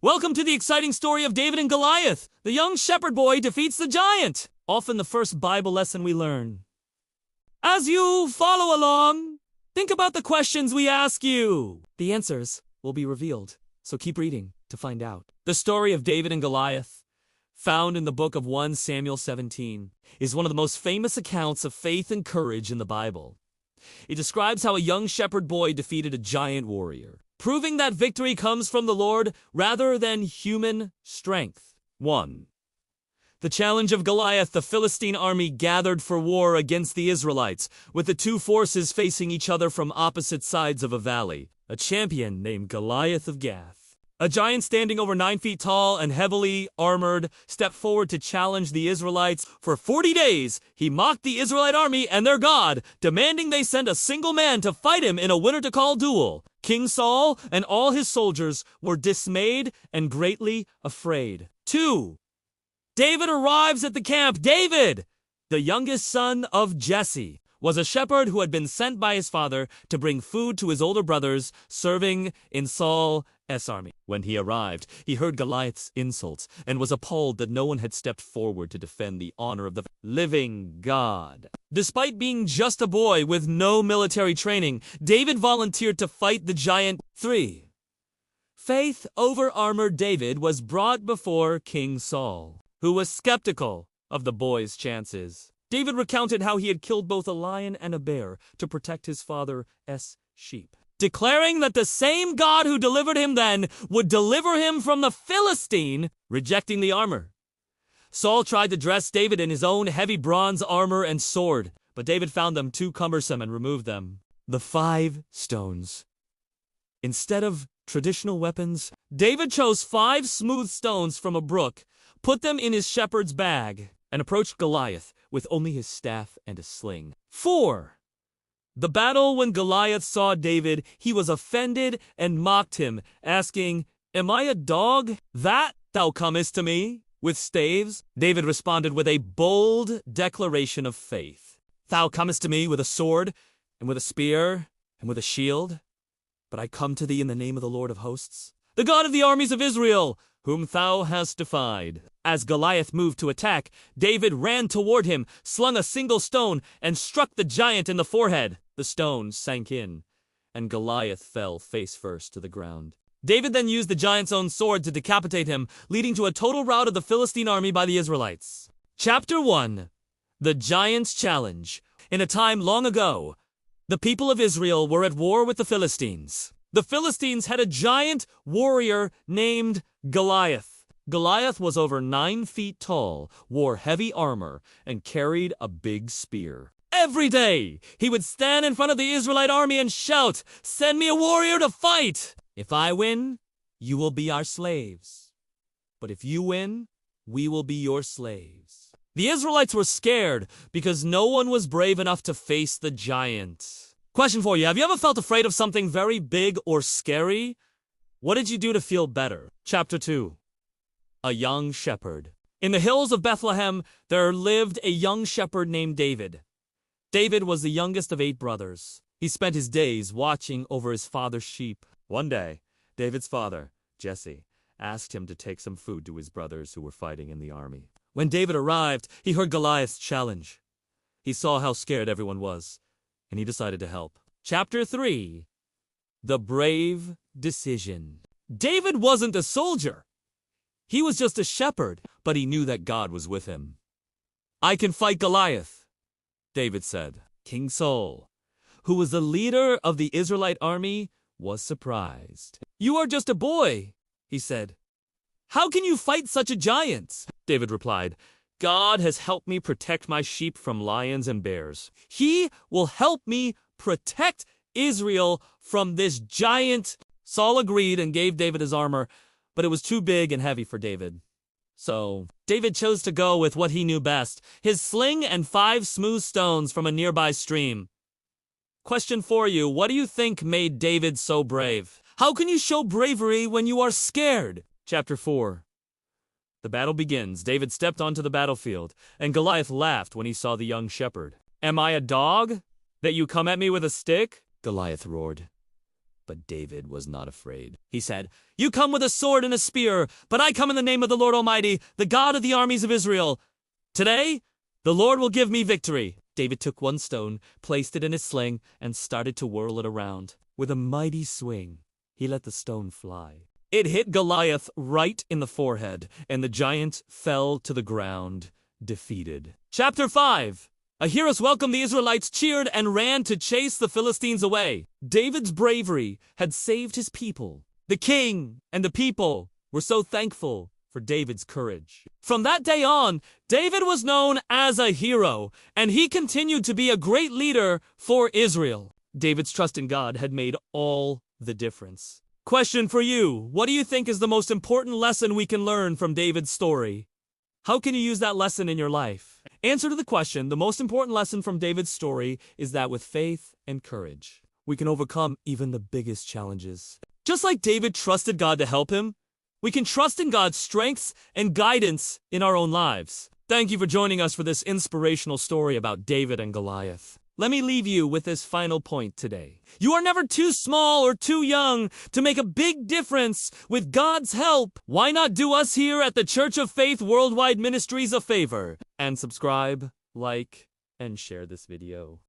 Welcome to the exciting story of David and Goliath. The young shepherd boy defeats the giant. Often the first Bible lesson we learn. As you follow along, think about the questions we ask you. The answers will be revealed, so keep reading to find out. The story of David and Goliath, found in the book of 1 Samuel 17, is one of the most famous accounts of faith and courage in the Bible. It describes how a young shepherd boy defeated a giant warrior, proving that victory comes from the Lord rather than human strength. 1. The challenge of Goliath. The Philistine army gathered for war against the Israelites, with the two forces facing each other from opposite sides of a valley. A champion named Goliath of Gath, a giant standing over 9 feet tall and heavily armored, stepped forward to challenge the Israelites. For 40 days, he mocked the Israelite army and their God, demanding they send a single man to fight him in a winner-to-call duel. King Saul and all his soldiers were dismayed and greatly afraid. 2. David arrives at the camp. David, the youngest son of Jesse, was a shepherd who had been sent by his father to bring food to his older brothers serving in Saul's army. When he arrived, he heard Goliath's insults and was appalled that no one had stepped forward to defend the honor of the living God. Despite being just a boy with no military training, David volunteered to fight the giant. 3. Faith over armored. David was brought before King Saul, who was skeptical of the boy's chances. David recounted how he had killed both a lion and a bear to protect his father's sheep, declaring that the same God who delivered him then would deliver him from the Philistine, rejecting the armor. Saul tried to dress David in his own heavy bronze armor and sword, but David found them too cumbersome and removed them. The 5 stones. Instead of traditional weapons, David chose 5 smooth stones from a brook, put them in his shepherd's bag, and approached Goliath with only his staff and a sling. 4. The battle. When Goliath saw David, he was offended and mocked him, asking, "Am I a dog, that thou comest to me with staves?" David responded with a bold declaration of faith. "Thou comest to me with a sword, and with a spear, and with a shield, but I come to thee in the name of the Lord of hosts, the God of the armies of Israel, whom thou hast defied." As Goliath moved to attack, David ran toward him, slung a single stone, and struck the giant in the forehead. The stone sank in, and Goliath fell face first to the ground. David then used the giant's own sword to decapitate him, leading to a total rout of the Philistine army by the Israelites. Chapter 1. The Giant's Challenge. In a time long ago, the people of Israel were at war with the Philistines. The Philistines had a giant warrior named Goliath. Goliath was over 9 feet tall, wore heavy armor, and carried a big spear. Every day, he would stand in front of the Israelite army and shout, "Send me a warrior to fight! If I win, you will be our slaves. But if you win, we will be your slaves." The Israelites were scared because no one was brave enough to face the giant. Question for you: have you ever felt afraid of something very big or scary? What did you do to feel better? Chapter 2. A young shepherd. In the hills of Bethlehem, there lived a young shepherd named David. David was the youngest of 8 brothers. He spent his days watching over his father's sheep. One day, David's father, Jesse, asked him to take some food to his brothers who were fighting in the army. When David arrived, he heard Goliath's challenge. He saw how scared everyone was, and he decided to help. Chapter 3. The Brave Decision. David wasn't a soldier. He was just a shepherd, but he knew that God was with him. "I can fight Goliath," David said. King Saul, who was the leader of the Israelite army, was surprised. "You are just a boy," he said. "How can you fight such a giant?" David replied, "God has helped me protect my sheep from lions and bears. He will help me protect Israel from this giant." Saul agreed and gave David his armor, but it was too big and heavy for David. So David chose to go with what he knew best: his sling and 5 smooth stones from a nearby stream. Question for you: what do you think made David so brave? How can you show bravery when you are scared? Chapter 4. The battle begins. David stepped onto the battlefield, and Goliath laughed when he saw the young shepherd. "Am I a dog, that you come at me with a stick?" Goliath roared. But David was not afraid. He said, "You come with a sword and a spear, but I come in the name of the Lord Almighty, the God of the armies of Israel. Today, the Lord will give me victory." David took one stone, placed it in his sling, and started to whirl it around. With a mighty swing, he let the stone fly. It hit Goliath right in the forehead, and the giant fell to the ground, defeated. Chapter 5. A hero's welcome. The Israelites cheered and ran to chase the Philistines away. David's bravery had saved his people. The king and the people were so thankful for David's courage. From that day on, David was known as a hero, and he continued to be a great leader for Israel. David's trust in God had made all the difference. Question for you: what do you think is the most important lesson we can learn from David's story? How can you use that lesson in your life? Answer to the question: the most important lesson from David's story is that with faith and courage, we can overcome even the biggest challenges. Just like David trusted God to help him, we can trust in God's strengths and guidance in our own lives. Thank you for joining us for this inspirational story about David and Goliath. Let me leave you with this final point today. You are never too small or too young to make a big difference with God's help. Why not do us here at the Church of Faith Worldwide Ministries a favor and subscribe, like, and share this video.